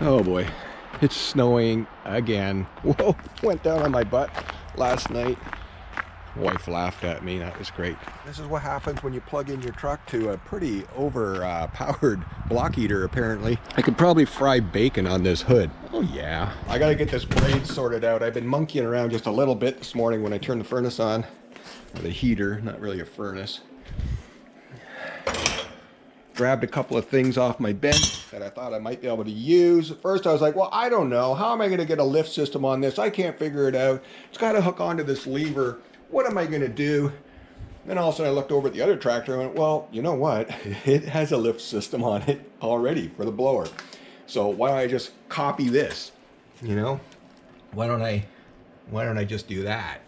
Oh boy, it's snowing again. Whoa, went down on my butt last night. Wife laughed at me, that was great. This is what happens when you plug in your truck to a pretty powered block heater apparently. I could probably fry bacon on this hood. Oh yeah. I gotta get this blade sorted out. I've been monkeying around just a little bit this morning when I turned the furnace on. Or the heater, not really a furnace. Grabbed a couple of things off my bench that I thought I might be able to use. At first I was like, well, I don't know. How am I gonna get a lift system on this? I can't figure it out. It's gotta hook onto this lever. What am I gonna do? Then all of a sudden I looked over at the other tractor and went, well, you know what? It has a lift system on it already for the blower. So why don't I just copy this? You know? Why don't I just do that?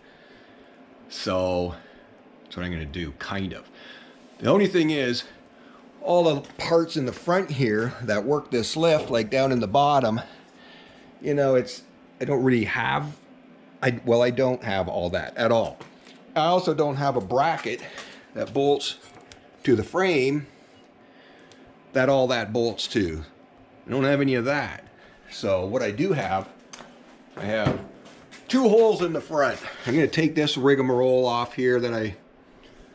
So that's what I'm gonna do, kind of. The only thing is, all the parts in the front here that work this lift, like down in the bottom, you know, I don't really have, I don't have all that at all. I also don't have a bracket that bolts to the frame that all that bolts to. I don't have any of that. So what I do have, I have 2 holes in the front. I'm gonna take this rigmarole off here that I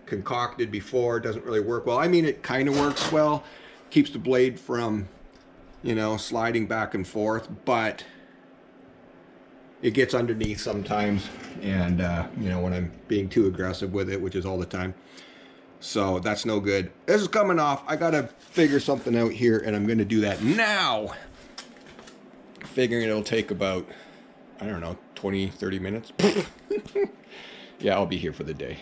concocted before. It doesn't really work well. I mean, it kind of works well. Keeps the blade from, you know, sliding back and forth, but it gets underneath sometimes, and you know, when I'm being too aggressive with it, which is all the time. So that's no good. This is coming off. I gotta figure something out here, and I'm gonna do that now. Figuring it'll take about, I don't know, 20-30 minutes. Yeah, I'll be here for the day.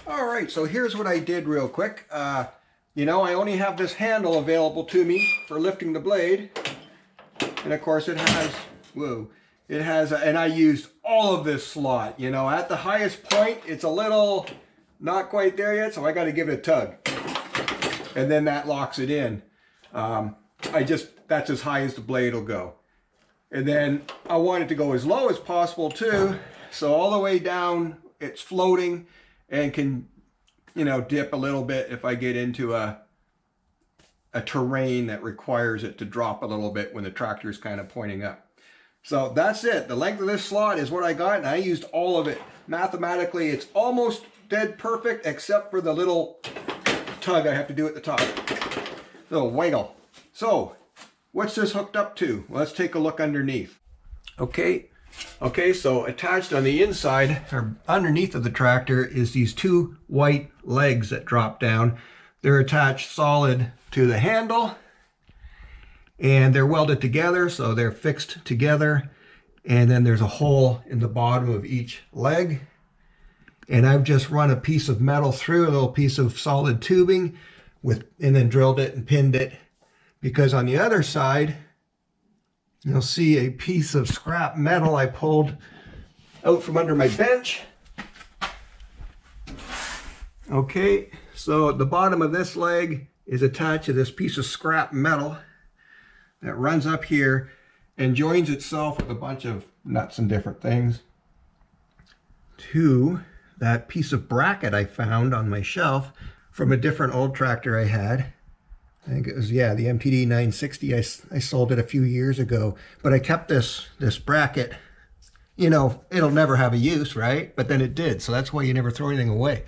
All right, so here's what I did real quick. You know, I only have this handle available to me for lifting the blade. And of course it has, whoa, it has, and I used all of this slot. You know, at the highest point, it's a little not quite there yet, so I got to give it a tug. And then that locks it in. That's as high as the blade will go. And then I want it to go as low as possible too. So all the way down, it's floating and can, you know, dip a little bit if I get into a terrain that requires it to drop a little bit when the tractor is kind of pointing up. So that's it. The length of this slot is what I got, and I used all of it. Mathematically, it's almost dead perfect, except for the little tug I have to do at the top. Little wiggle. So, what's this hooked up to? Well, let's take a look underneath. Okay, so attached on the inside, or underneath of the tractor, is these two white legs that drop down. They're attached solid to the handle, and they're welded together, so they're fixed together. And then there's a hole in the bottom of each leg. And I've just run a piece of metal through, a little piece of solid tubing, and then drilled it and pinned it. Because on the other side, you'll see a piece of scrap metal I pulled out from under my bench. Okay, so at the bottom of this leg is attached to this piece of scrap metal that runs up here and joins itself with a bunch of nuts and different things to that piece of bracket I found on my shelf from a different old tractor I had. I think it was, yeah, the MTD 960. I sold it a few years ago, but I kept this bracket. You know, it'll never have a use, right? But then it did, so that's why you never throw anything away.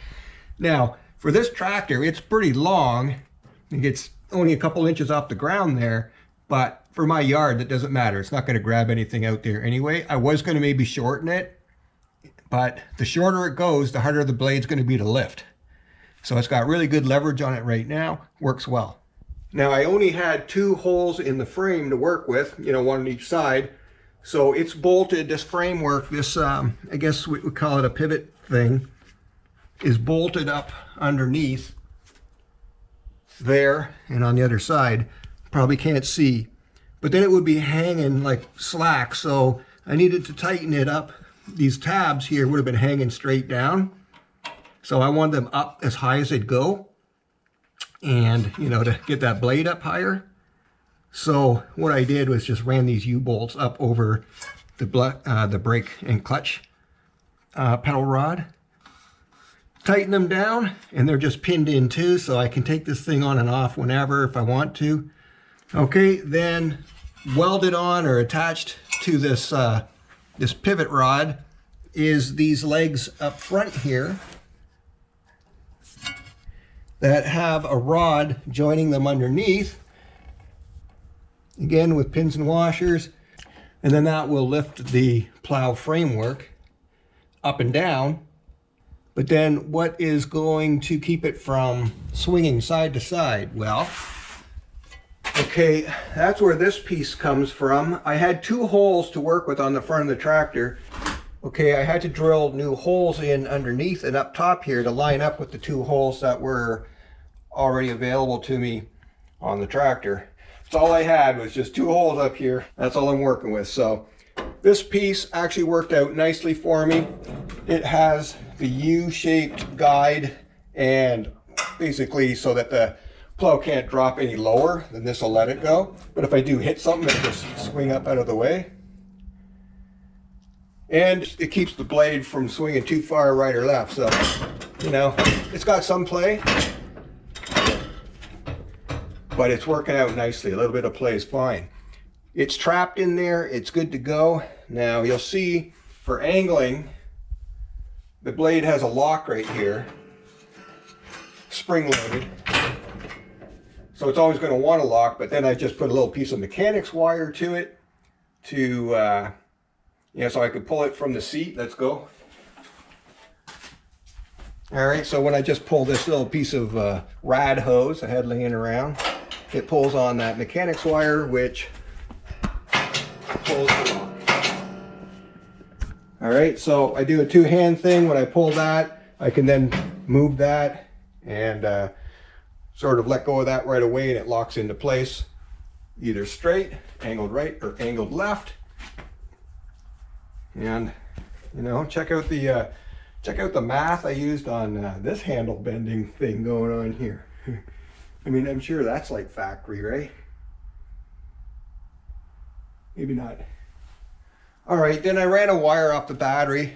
Now, for this tractor, it's pretty long. It gets only a couple inches off the ground there, but for my yard, that doesn't matter. It's not going to grab anything out there anyway. I was going to maybe shorten it, but the shorter it goes, the harder the blade's going to be to lift. So it's got really good leverage on it right now. Works well. Now, I only had 2 holes in the frame to work with, you know, one on each side. So it's bolted, this framework, this, I guess we would call it a pivot thing, is bolted up underneath there and on the other side. Probably can't see, but then it would be hanging like slack. So I needed to tighten it up. These tabs here would have been hanging straight down. So I wanted them up as high as they'd go, and, you know, to get that blade up higher. So what I did was just ran these U-bolts up over the brake and clutch pedal rod, tighten them down, and they're just pinned in too, so I can take this thing on and off whenever if I want to. Okay, then welded on or attached to this this pivot rod is these legs up front here that have a rod joining them underneath, again with pins and washers, and then that will lift the plow framework up and down. But then what is going to keep it from swinging side to side? Well, okay, that's where this piece comes from. I had 2 holes to work with on the front of the tractor. Okay, I had to drill new holes in underneath and up top here to line up with the 2 holes that were already available to me on the tractor. So all I had was just 2 holes up here. That's all I'm working with. So this piece actually worked out nicely for me. It has the U-shaped guide, and basically so that the plow can't drop any lower, then this will let it go. But if I do hit something, it'll just swing up out of the way. And it keeps the blade from swinging too far right or left. So, you know, it's got some play, but it's working out nicely. A little bit of play is fine. It's trapped in there. It's good to go. Now you'll see for angling, the blade has a lock right here, spring loaded. So it's always going to want to lock, but then I just put a little piece of mechanics wire to it to, so I could pull it from the seat. Let's go. All right, so when I just pull this little piece of rad hose I had laying around, it pulls on that mechanics wire, which pulls it on. All right, so I do a 2-hand thing. When I pull that, I can then move that and sort of let go of that right away, and it locks into place, either straight, angled right, or angled left. And you know, check out the math I used on this handle bending thing going on here. I mean, I'm sure that's like factory, right? Maybe not. All right, then I ran a wire off the battery,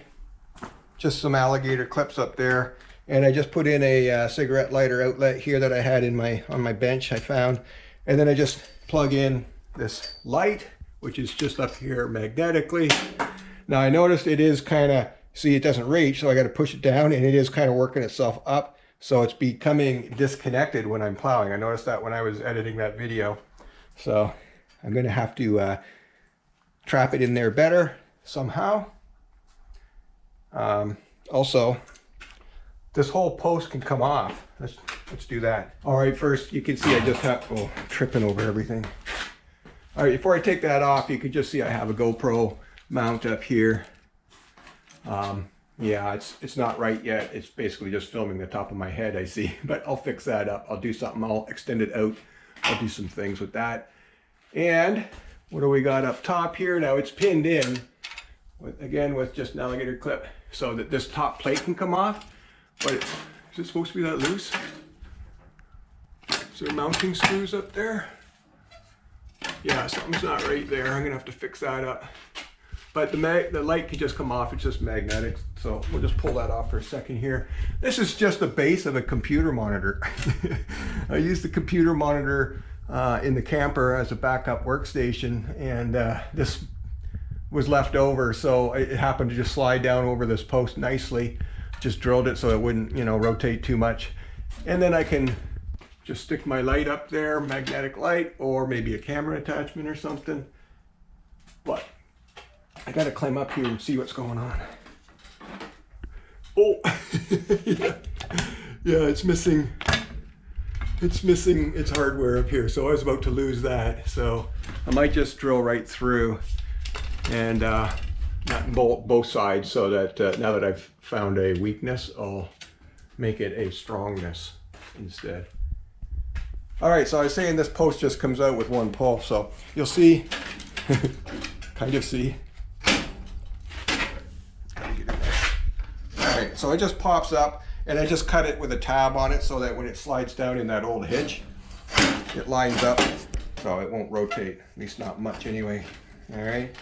just some alligator clips up there, and I just put in a cigarette lighter outlet here that I had in on my bench I found, and then I just plug in this light, which is just up here magnetically. Now I noticed it is kind of, see, it doesn't reach, so I got to push it down, and it is kind of working itself up, so it's becoming disconnected when I'm plowing. I noticed that when I was editing that video, so I'm going to have to trap it in there better somehow. Also, this whole post can come off. Let's do that. All right, first you can see I just have, oh, I'm tripping over everything. All right, before I take that off, you can just see I have a GoPro mount up here. Yeah, it's not right yet. It's basically just filming the top of my head, I see, but I'll fix that up. I'll do something, I'll extend it out. I'll do some things with that. And what do we got up top here? Now it's pinned in, again, with just an alligator clip so that this top plate can come off. But is it supposed to be that loose? Is there mounting screws up there? Yeah, something's not right there. I'm gonna have to fix that up. But the light can just come off, it's just magnetic. So we'll just pull that off for a second here. This is just the base of a computer monitor. I used the computer monitor in the camper as a backup workstation, and this was left over, so it happened to just slide down over this post nicely. Just drilled it so it wouldn't, you know, rotate too much. And then I can just stick my light up there, magnetic light, or maybe a camera attachment or something. But I gotta climb up here and see what's going on. Oh, yeah, it's missing its hardware up here, so I was about to lose that. So I might just drill right through and not bolt both sides, so that now that I've found a weakness, I'll make it a strongness instead. All right, so I was saying this post just comes out with one pull, so you'll see, kind of see. All right, so it just pops up, and I just cut it with a tab on it so that when it slides down in that old hitch, it lines up so it won't rotate, at least not much anyway. All right,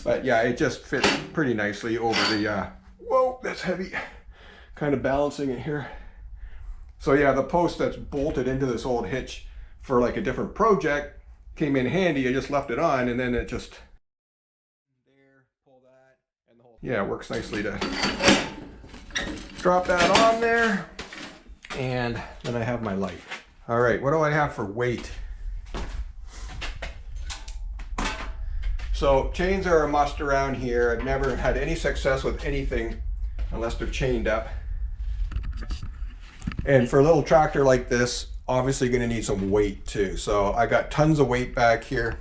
but yeah, it just fits pretty nicely over the, whoa, that's heavy, kind of balancing it here. So yeah, the post that's bolted into this old hitch for like a different project came in handy. I just left it on, and then it just, there, pull that, and the whole, yeah, it works nicely to drop that on there, and then I have my light. All right, what do I have for weight? So chains are a must around here. I've never had any success with anything unless they're chained up. And for a little tractor like this, obviously going to need some weight too. So I got tons of weight back here,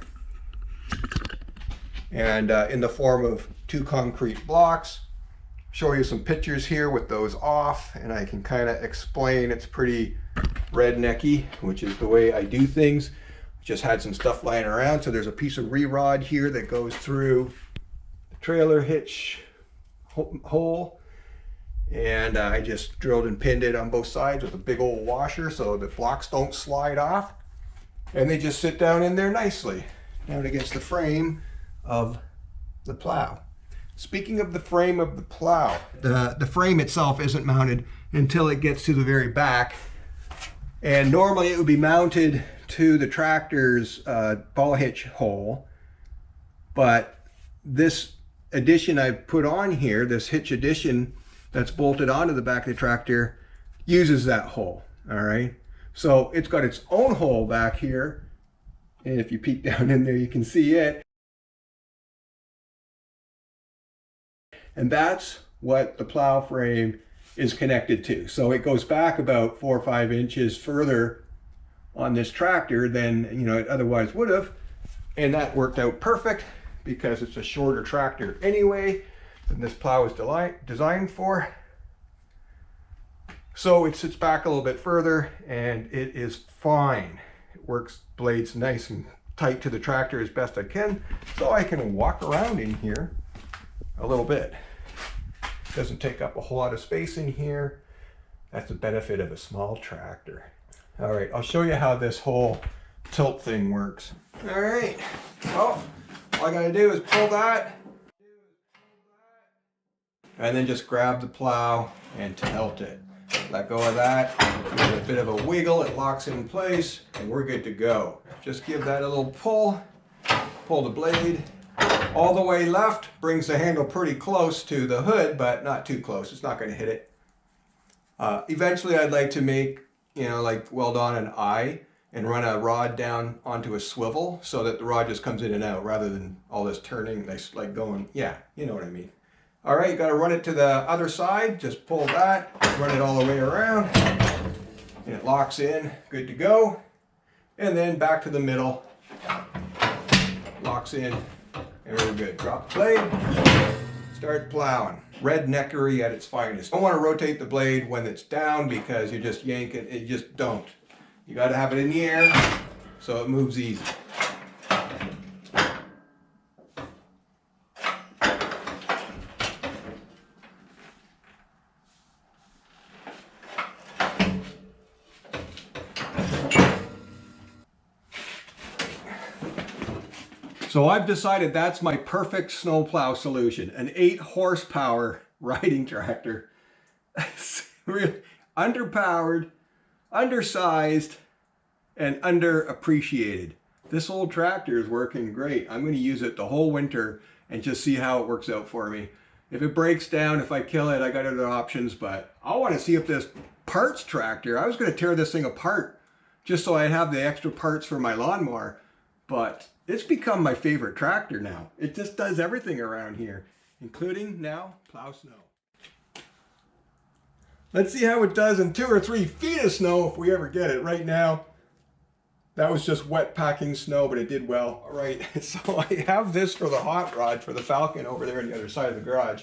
and in the form of 2 concrete blocks. Show you some pictures here with those off, and I can kind of explain. It's pretty rednecky, which is the way I do things. Just had some stuff lying around, so there's a piece of re-rod here that goes through the trailer hitch hole, and I just drilled and pinned it on both sides with a big old washer so the blocks don't slide off, and they just sit down in there nicely down against the frame of the plow. Speaking of the frame of the plow, the frame itself isn't mounted until it gets to the very back, and normally it would be mounted to the tractor's ball hitch hole, but this addition I put on here, this hitch addition that's bolted onto the back of the tractor, uses that hole. All right, so it's got its own hole back here, and if you peek down in there you can see it. And that's what the plow frame is connected to. So it goes back about 4 or 5 inches further on this tractor than, you know, it otherwise would have. And that worked out perfect because it's a shorter tractor anyway than this plow is designed for. So it sits back a little bit further and it is fine. It works blades nice and tight to the tractor as best I can, so I can walk around in here a little bit. Doesn't take up a whole lot of space in here. That's the benefit of a small tractor. All right, I'll show you how this whole tilt thing works. All right, well, all I gotta do is pull that, and then just grab the plow and tilt it. Let go of that, give it a bit of a wiggle, it locks in place, and we're good to go. Just give that a little pull, pull the blade all the way left, brings the handle pretty close to the hood, but not too close, it's not gonna hit it. Eventually I'd like to make, like weld on an eye and run a rod down onto a swivel so that the rod just comes in and out rather than all this turning, like going, yeah, you know what I mean. All right, you got to run it to the other side. Just pull that, run it all the way around, and it locks in, good to go. And then back to the middle, locks in, and we're good. Drop the blade, start plowing. Redneckery at its finest. Don't want to rotate the blade when it's down because you just yank it, you just don't. You got to have it in the air so it moves easy. So I've decided that's my perfect snowplow solution, an 8 horsepower riding tractor. Really underpowered, undersized, and underappreciated. This old tractor is working great. I'm going to use it the whole winter and just see how it works out for me. If it breaks down, if I kill it, I got other options, but I want to see if this parts tractor, I was going to tear this thing apart just so I'd have the extra parts for my lawnmower, but it's become my favorite tractor now. It just does everything around here, including now plow snow. Let's see how it does in 2 or 3 feet of snow if we ever get it. Right now, that was just wet packing snow, but it did well. All right, so I have this for the hot rod for the Falcon over there on the other side of the garage.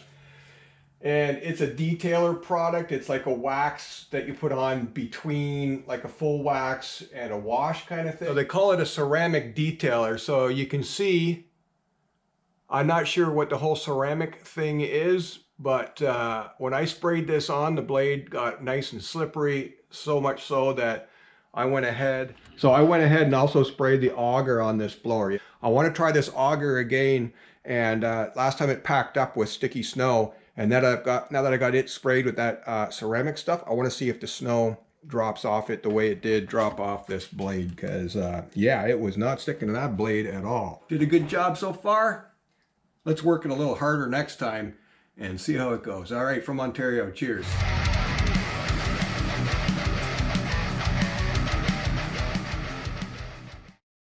And it's a detailer product. It's like a wax that you put on between like a full wax and a wash kind of thing. So they call it a ceramic detailer. So you can see, I'm not sure what the whole ceramic thing is, but when I sprayed this on, the blade got nice and slippery, so much so that I went ahead and also sprayed the auger on this blower. I want to try this auger again, and last time it packed up with sticky snow. And now that I got it sprayed with that ceramic stuff, I want to see if the snow drops off it the way it did drop off this blade. Because, yeah, it was not sticking to that blade at all. Did a good job so far. Let's work it a little harder next time and see how it goes. All right, from Ontario, cheers.